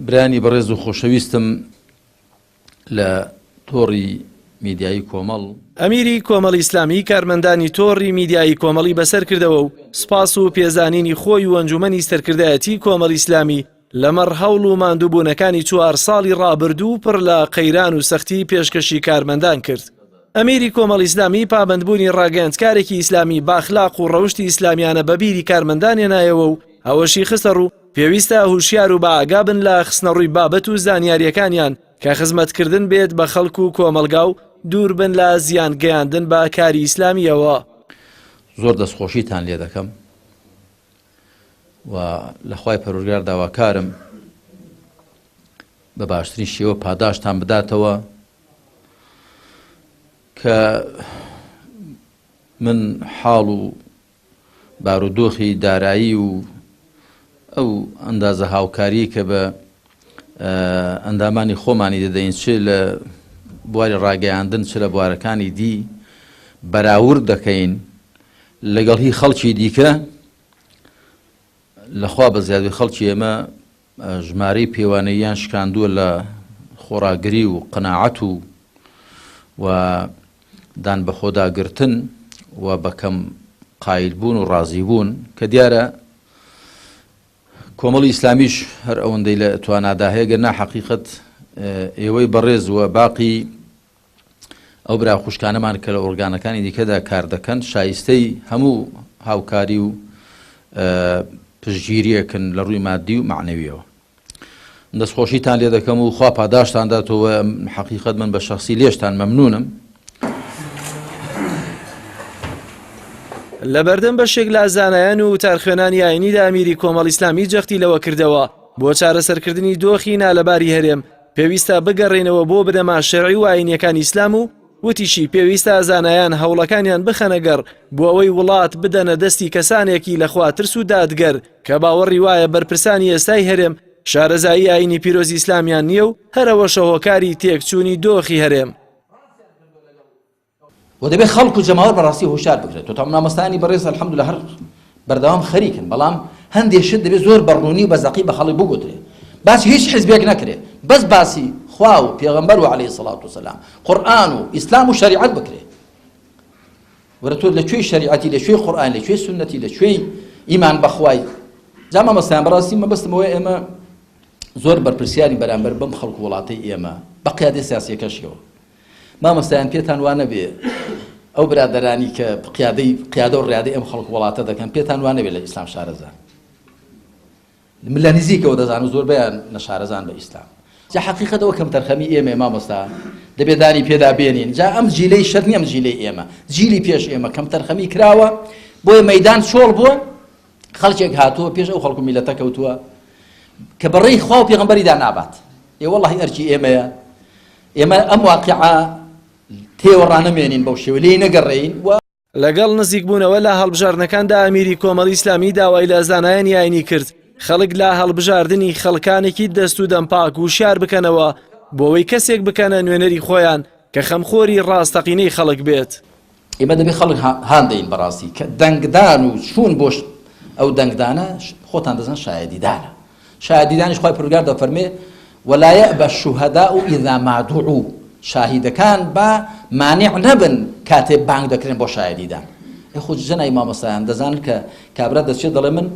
برانی بەڕێز و خۆشەویستم لە تۆڕی میدیایی کۆمەڵ ئەمیری کۆمەڵی ئیسلامی کارمەندانی تۆڕی میدیایی کۆمەڵی بەسەر کردەوە و سپاس و پێزانینی خۆی و ئەنجومەنی سەرکردایەتی کۆمەڵی ئیسلامی لەمەڕ هەوڵ و ماندووبوونەکانی 4 ساڵی ڕابردوو پڕ لە قەیران و سەختی پێشکەشی کارمەندان کرد. ئەمیری کۆمەڵی ئیسلامی پابەندبوونی ڕاگەیاندکارێکی ئیسلامی باخلاق و ڕەوشتی ئیسلامیانە بەبیری کارمەندان هێنایەوە و ئەوەشی خستە ڕوو پێویستە هوشیار و بەئاگا بن لە خستنەڕووی بابەت و زانیاریەکانیان کە خزمەتکردن بێت بە خەڵک و کۆمەلگا و دوور بن لە زیان گەیاندن بە کاری ئیسلامیەوە. زۆر دەستخۆشیتان لێ دەکەم و لە خوای پەروەردگار داواکارم بە باشترین شێوە پاداشتان بداتەوە کە من حاڵ و بارودۆخی دارایی و ئەو ئەندازە هاوکاری کە بە ئەندامانی خۆمانی دەدەین چ لە بواری ڕاگەیاندن چ لە بوارەکانی دی بەراورد دەکەین لەگەڵ هی خەڵکی دیکە لەخوا بە زیادوی خەڵکی ئێمە ژمارەی پێوانەییان شکاندووە لە خۆراگری و قەناعەت و دان بە خۆداگرتن و بەکەم قایلبوون و ڕازیبوون کە دیارە کۆمەڵی ئیسلامیش هەر ئەوەندەی لە توانادا هەیە گەرنا حەقیقەت ئێوەی بەڕێز و باقی ئەو برا خوشکانەمان کە لە ئۆرگانەکانی دیکەدا کار دەکەن شایستەی هەموو هاوکاری و پشتگیریەکەن لە ڕووی مادی و معنەویەوە. دەستخۆشیتان لێ دەکەم و خوا پاداشتان داتەوە. حەقیقەت من بە شەخسی لێشتان مەمنونم. لەبەردەم بەشێک لە زانایان و وتارخوێنانی ئاینی لە ئەمیری کۆمەڵی ئیسلامی جەختی لەوە کردەوە بۆ چارەسەرکردنی دۆخی نالەباری هەرێم پێویستە بگەڕێنەوە بۆ بنەما شەرعی و ئاینیەکانی ئیسلام و وتیشی پێویستە زانایان هەوڵەکانیان بخەنەگەر بۆ ئەوەی وڵات بدەنە دەستی کەسانێکی لەخوا ترس و دادگەر کە باوەڕی وایە بەرپرسانی ئێستای هەرێم شارەزایی ئاینی پیرۆزی ئیسلامیان نییە و هەرەوەشە هۆکاری تێکچوونی دۆخی هەرێم. و دەبێت خەڵک و جەماوەر بەڕاستی هۆشیار بکرێت. تۆ مامۆستانی بەڕێز ئەلحەمدولillah هەر بەردەوام خەریکن بەڵام هەندێک شت دەبێت زۆر بەڕوونی و بەزەقی بە خەڵک بگوترێ باسی هیچ حیزبێک نەکرێت بەس باسی خوا و پێغەمبەر و عەلەیهی سەڵات وسەلام قورئان و ئیسلام و شەریعەت بکرێت. وەرە تۆ لەکوێی شەریعەتی لەکوێی قورئان لەکوێی سونەتی لەکوێی ئیمان بەخوای جا مامۆستایان بەڕاستی مەبەستمەوەی ئێمە زۆر بەرپرسیاری بەرامبەر بەم خەڵک و وڵاتەی ئێمە بە قیادەی سیاسیەکەشیەوە مامۆستایان پێتان وانە بێ ئەو برادەرانی کە قیادە و ڕیادەی ئەم خەڵک وڵاتە دەکەن پێتان وانە بێ لە ئیسلام شارەزان من لە نزیکەوە دەزانم زۆربەیان نە شارەزان بە ئیسلام. جا حەقیقەتەوە کەم تەرخەمی ئێمە مامۆستا دەبێت دانی پێدا بێنین. جا ئەم جیلەی شەر نییە، ئەم جیلەی ئێمە جیلی پێش ئێمە کەم تەرخەمی کراوە بۆیە مەیدان چۆڵ بووە خەڵکێک هاتووە پێش ئەو خەڵک و میلەتە کەوتووە کە بەڕێی خوا و پێغەمبەریدا نابات. وەڵڵاهی ئەرکی ئێمەیە ئێمە ئەم واقعە تێوەڕانەمێنین بەو شێوە لێی نەگەڕێین. لەگەڵ نزیکبوونەوە لە هەڵبژاردنەکاندا ئەمیری کۆمەڵی ئیسلامی داوای لە زانایانی ئاینی کرد خەڵک لە هەڵبژاردننی خەڵکانێکی دەست و دەمپاک و شار بکەنەوە بۆەوەی کەسێک بکەنە نوێنەری خۆیان کە خەمخۆری ڕاستەقینەی خەڵک بێت. ئێمە دەبێت خەڵک هاندەین بەڕاستی کە دەنگدان و چوون بۆش ئەو دەنگدانە خۆتان دەزان شایەدیدانە. شایەدیدانیش خوای پەروەردگار دەفەرمێ ولا يأبى الشهداء إذا ما دعوا شاهیدەکان بە مانع نەبن کاتێ بانگ دەکرێن بۆ شایەدیدان. خۆ جەنای مامۆستایان دەزانن کە کابرا دەچێت دەڵێ من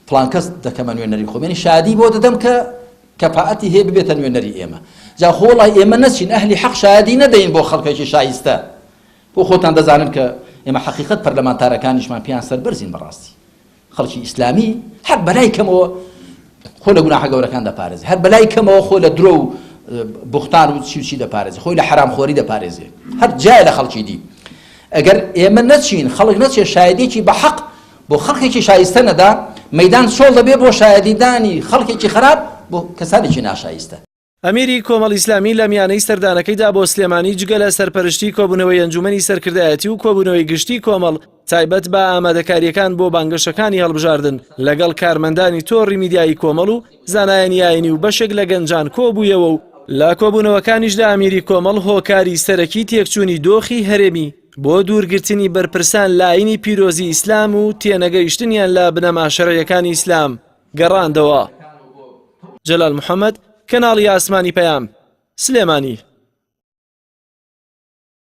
فڵان کەس دەکەمە نوێنەری خۆم یعنی شادی بۆ دەدەم کە کەفاعەتی هەیە ببێتە نوێنەری ئێمە. جا خۆ وەڵای ئێمە نەچین ئەهلی حەق شایەدی نەدەین بۆ خەڵکێکی شایستە بۆ خۆتان دەزانن کە ئێمە حەقیقەت پەرلەمانتارەکانیشمان پێیان سەربەرزین بەڕاستی خەڵکی ئیسلامی هەر بەلای کەمەوە خۆ لە گوناحە گەورەکان دەپارێزێ هەر بەلای کەمەوە خۆ لە درۆ و بوختان و چی دەپارێزێ خۆی لە حرامخۆری دەپارێزێ هەر جای لە خەڵکی دی. ئەگەر ئێمە نەچین خەڵک نەچێ شایەدێکی بە حەق بۆ خەڵکێکی شایستە نەدا مەیدان چۆڵ دەبێ بۆ شایەدیدانی خەڵکێکی خراپ بۆ کەسانێکی ناشایستە. ئەمیری کۆمەڵی ئیسلامی لە میانەی سەردانەکەیدا بۆ سلێمانی جگە لە سەرپەرشتی کۆبوونەوەی ئەنجومەنی سەرکردایەتی و کۆبوونەوەی گشتی کۆمەڵ تایبەت بە ئامادەکاریەکان بۆ بانگەشەکانی هەڵبژاردن لەگەڵ کارمەندانی تۆڕی میدیایی کۆمەڵ و زانایانی ئاینی و بەشێک لە گەنجان کۆبوویەوە و لە کۆبوونەوەکانیشدا ئەمیری کۆمەڵ هۆکاری سەرەکی تێکچوونی دۆخی هەرێمی بۆ دوورگرتنی بەرپرسان لە ئاینی پیرۆزی ئیسلام و تێنەگەیشتنیان لە بنەما شەرعیەکانی ئیسلام گەڕاندەوە. جەلال محەممەد کەناڵی ئاسمانی پەیام سلێمانی.